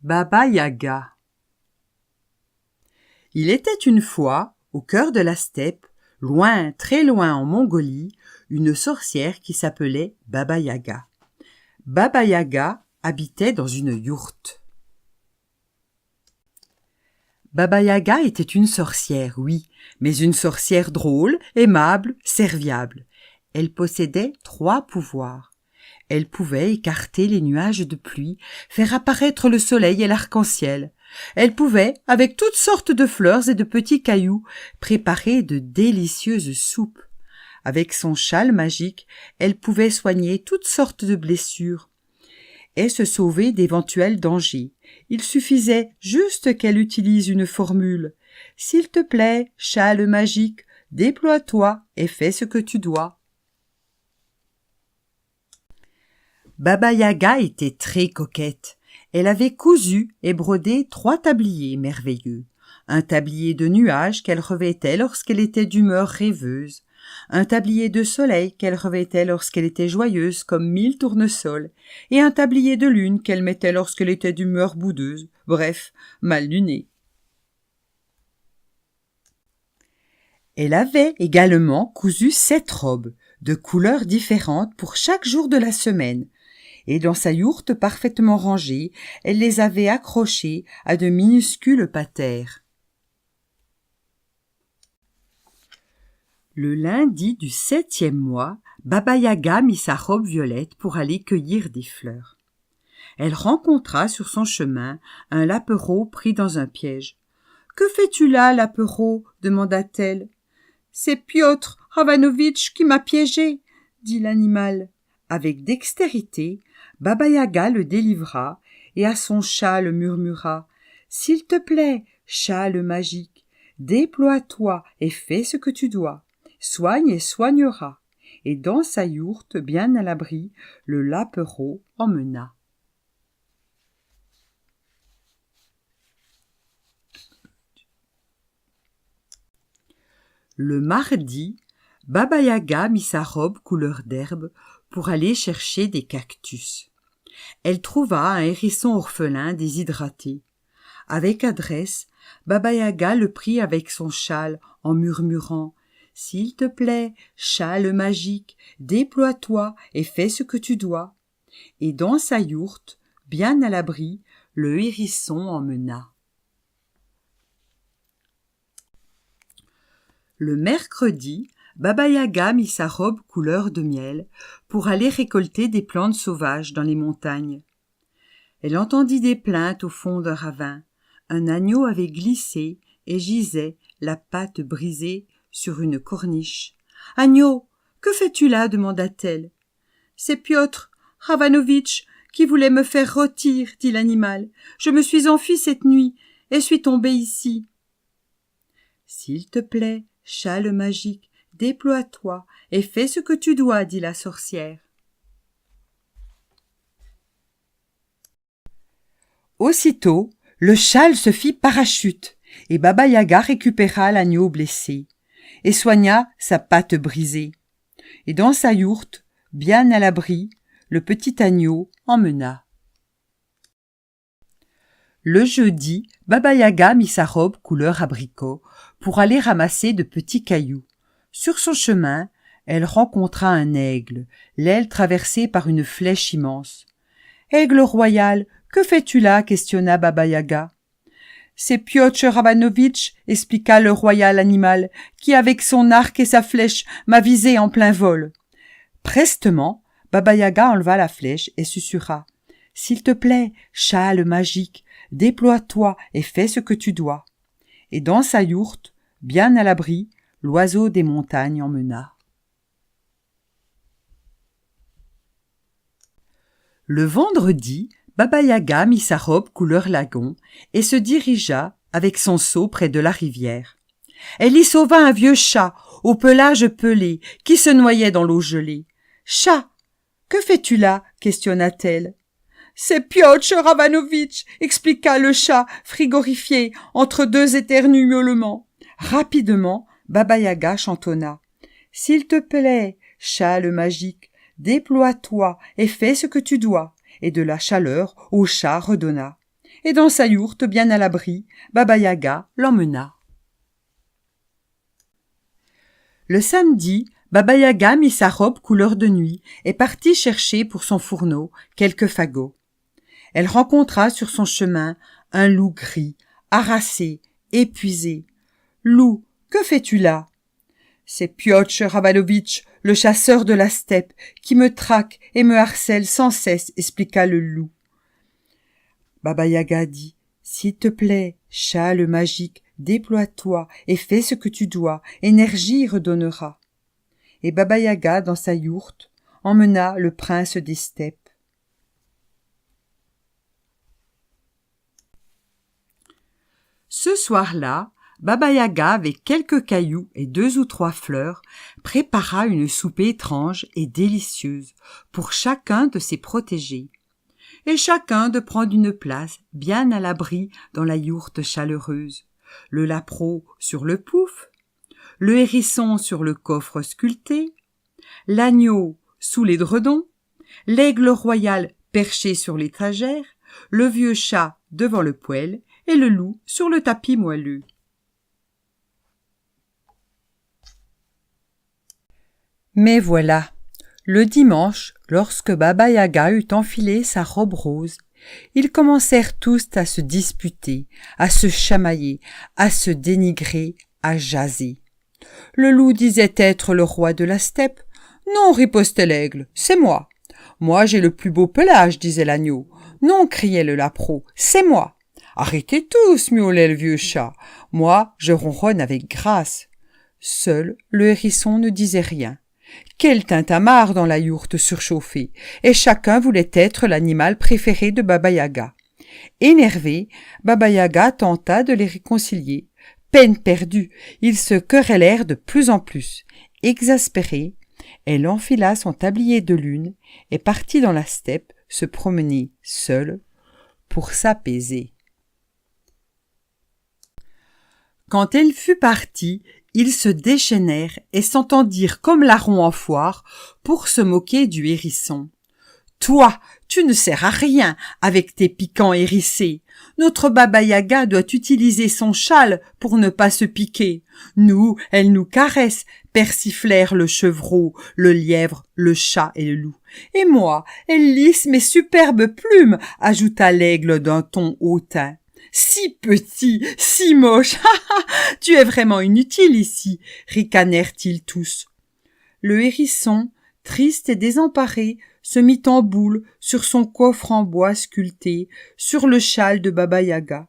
Baba Yaga. Il était une fois, au cœur de la steppe, loin, très loin en Mongolie, une sorcière qui s'appelait Baba Yaga. Baba Yaga habitait dans une yourte. Baba Yaga était une sorcière, oui, mais une sorcière drôle, aimable, serviable. Elle possédait 3 pouvoirs. Elle pouvait écarter les nuages de pluie, faire apparaître le soleil et l'arc-en-ciel. Elle pouvait, avec toutes sortes de fleurs et de petits cailloux, préparer de délicieuses soupes. Avec son châle magique, elle pouvait soigner toutes sortes de blessures et se sauver d'éventuels dangers. Il suffisait juste qu'elle utilise une formule. « S'il te plaît, châle magique, déploie-toi et fais ce que tu dois. » Baba Yaga était très coquette. Elle avait cousu et brodé 3 tabliers merveilleux. Un tablier de nuages qu'elle revêtait lorsqu'elle était d'humeur rêveuse. Un tablier de soleil qu'elle revêtait lorsqu'elle était joyeuse comme 1000 tournesols. Et un tablier de lune qu'elle mettait lorsqu'elle était d'humeur boudeuse. Bref, mal lunée. Elle avait également cousu 7 robes, de couleurs différentes pour chaque jour de la semaine. Et dans sa yourte parfaitement rangée, elle les avait accrochées à de minuscules patères. Le lundi du 7e mois, Baba Yaga mit sa robe violette pour aller cueillir des fleurs. Elle rencontra sur son chemin un lapereau pris dans un piège. « Que fais-tu là, lapereau » demanda-t-elle. « C'est Piotr Ravanovitch qui m'a piégé » dit l'animal. Avec dextérité, Baba Yaga le délivra et à son châle murmura « S'il te plaît, châle magique, déploie-toi et fais ce que tu dois. Soigne et soignera. » Et dans sa yourte, bien à l'abri, le lapereau emmena. Le mardi, Baba Yaga mit sa robe couleur d'herbe pour aller chercher des cactus. Elle trouva un hérisson orphelin déshydraté. Avec adresse, Baba Yaga le prit avec son châle en murmurant « S'il te plaît, châle magique, déploie-toi et fais ce que tu dois. » Et dans sa yourte, bien à l'abri, le hérisson emmena. Le mercredi, Baba Yaga mit sa robe couleur de miel pour aller récolter des plantes sauvages dans les montagnes. Elle entendit des plaintes au fond d'un ravin. Un agneau avait glissé et gisait, la patte brisée, sur une corniche. « Agneau, que fais-tu là » demanda-t-elle. « C'est Piotr Ravanovitch qui voulait me faire rôtir, » dit l'animal. « Je me suis enfuie cette nuit et suis tombée ici. »« S'il te plaît, châle magique, déploie-toi et fais ce que tu dois, » dit la sorcière. Aussitôt, le châle se fit parachute et Baba Yaga récupéra l'agneau blessé et soigna sa patte brisée. Et dans sa yourte, bien à l'abri, le petit agneau emmena. Le jeudi, Baba Yaga mit sa robe couleur abricot pour aller ramasser de petits cailloux. Sur son chemin, elle rencontra un aigle, l'aile traversée par une flèche immense. « Aigle royal, que fais-tu là » questionna Baba Yaga. « C'est Piotr Ravanovitch, » expliqua le royal animal, « qui avec son arc et sa flèche m'a visé en plein vol. » Prestement, Baba Yaga enleva la flèche et susurra. « S'il te plaît, châle magique, déploie-toi et fais ce que tu dois. » Et dans sa yourte, bien à l'abri, l'oiseau des montagnes emmena. Le vendredi, Baba Yaga mit sa robe couleur lagon et se dirigea avec son seau près de la rivière. Elle y sauva un vieux chat au pelage pelé qui se noyait dans l'eau gelée. « Chat, que fais-tu là » questionna-t-elle. « C'est Piotr Ravanovitch » expliqua le chat frigorifié entre 2 éternuements. Rapidement, Baba Yaga chantonna. « S'il te plaît, châle magique, déploie-toi et fais ce que tu dois. » Et de la chaleur au chat redonna. et dans sa yourte bien à l'abri, Baba-Yaga l'emmena. Le samedi, Baba-Yaga mit sa robe couleur de nuit et partit chercher pour son fourneau quelques fagots. Elle rencontra sur son chemin un loup gris, harassé, épuisé. « Loup, que fais-tu là ?»« C'est Piotr Ravanovitch, le chasseur de la steppe, qui me traque et me harcèle sans cesse, expliqua le loup. Baba-Yaga dit « S'il te plaît, châle magique, déploie-toi et fais ce que tu dois, énergie redonnera. » Et Baba-Yaga, dans sa yourte, emmena le prince des steppes. Ce soir-là, Baba-Yaga, avec quelques cailloux et 2 ou 3 fleurs, prépara une soupe étrange et délicieuse pour chacun de ses protégés, et chacun de prendre une place bien à l'abri dans la yourte chaleureuse, le lapreau sur le pouf, le hérisson sur le coffre sculpté, l'agneau sous l'édredon, l'aigle royal perché sur l'étagère, le vieux chat devant le poêle et le loup sur le tapis moelleux. Mais voilà, le dimanche, lorsque Baba-Yaga eut enfilé sa robe rose, ils commencèrent tous à se disputer, à se chamailler, à se dénigrer, à jaser. Le loup disait être le roi de la steppe. « Non, ripostait l'aigle, c'est moi. »« Moi, j'ai le plus beau pelage, disait l'agneau. »« Non, criait le lapreau, c'est moi. »« Arrêtez tous, miaulait le vieux chat. Moi, je ronronne avec grâce. » Seul le hérisson ne disait rien. Quel tintamarre dans la yourte surchauffée, et chacun voulait être l'animal préféré de Baba-Yaga. Énervé, Baba-Yaga tenta de les réconcilier. Peine perdue, ils se querellèrent de plus en plus. Exaspérée, elle enfila son tablier de lune et partit dans la steppe se promener seule pour s'apaiser. Quand elle fut partie, ils se déchaînèrent et s'entendirent comme larrons en foire pour se moquer du hérisson. « Toi, tu ne sers à rien avec tes piquants hérissés. Notre Baba-Yaga doit utiliser son châle pour ne pas se piquer. Nous, elle nous caresse, persiflèrent le chevreau, le lièvre, le chat et le loup. Et moi, elle lisse mes superbes plumes, ajouta l'aigle d'un ton hautain. Si petit, si moche, tu es vraiment inutile ici, ricanèrent-ils tous. Le hérisson, triste et désemparé, se mit en boule sur son coffre en bois sculpté, sur le châle de Baba-Yaga.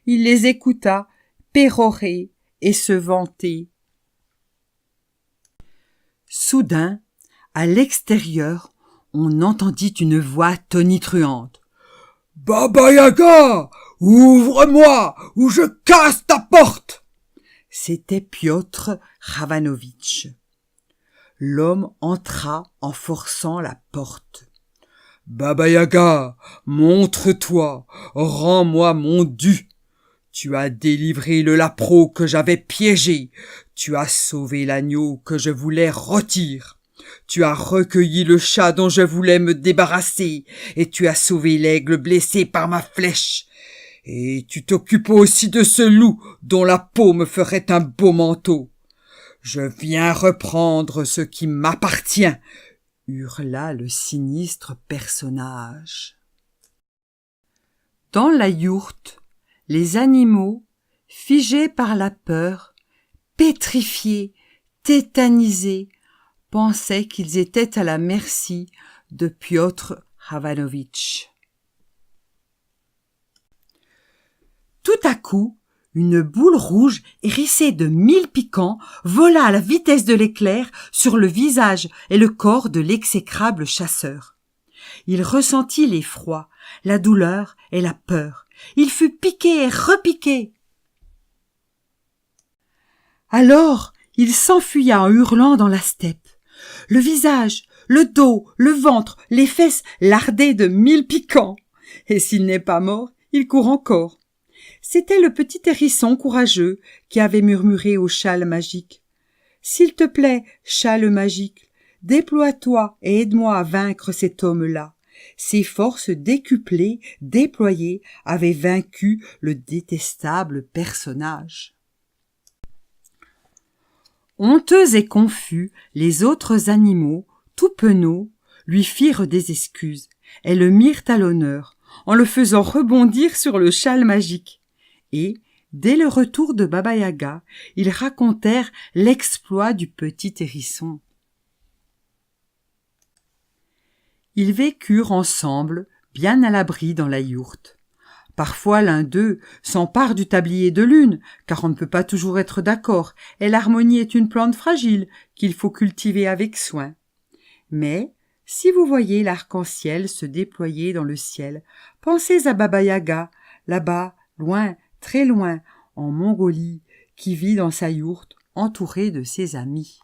Il les écouta pérorer et se vanter. Soudain, à l'extérieur, on entendit une voix tonitruante. « Baba-Yaga, ouvre-moi ou je casse ta porte !» C'était Piotr Ravanovitch. L'homme entra en forçant la porte. « Baba-Yaga, montre-toi, rends-moi mon dû. Tu as délivré le lapreau que j'avais piégé, tu as sauvé l'agneau que je voulais rôtir. Tu as recueilli le chat dont je voulais me débarrasser, et tu as sauvé l'aigle blessé par ma flèche. Et tu t'occupes aussi de ce loup dont la peau me ferait un beau manteau. Je viens reprendre ce qui m'appartient, hurla le sinistre personnage. Dans la yourte, les animaux, figés par la peur, pétrifiés, tétanisés, pensaient qu'ils étaient à la merci de Piotr Ravanovitch. Tout à coup, une boule rouge hérissée de 1000 piquants vola à la vitesse de l'éclair sur le visage et le corps de l'exécrable chasseur. Il ressentit l'effroi, la douleur et la peur. Il fut piqué et repiqué. Alors, il s'enfuya en hurlant dans la steppe. Le visage, le dos, le ventre, les fesses lardaient de 1000 piquants. Et s'il n'est pas mort, il court encore. C'était le petit hérisson courageux qui avait murmuré au châle magique. « S'il te plaît, châle magique, déploie-toi et aide-moi à vaincre cet homme-là. Ses forces décuplées, déployées, avaient vaincu le détestable personnage. Honteux et confus, les autres animaux, tout penauds, lui firent des excuses et le mirent à l'honneur, en le faisant rebondir sur le châle magique. Et, dès le retour de Baba-Yaga, ils racontèrent l'exploit du petit hérisson. Ils vécurent ensemble, bien à l'abri dans la yourte. Parfois l'un d'eux s'empare du tablier de lune, car on ne peut pas toujours être d'accord, et l'harmonie est une plante fragile qu'il faut cultiver avec soin. Mais, si vous voyez l'arc-en-ciel se déployer dans le ciel, pensez à Baba-Yaga, là-bas, loin, très loin, en Mongolie, qui vit dans sa yourte, entourée de ses amis.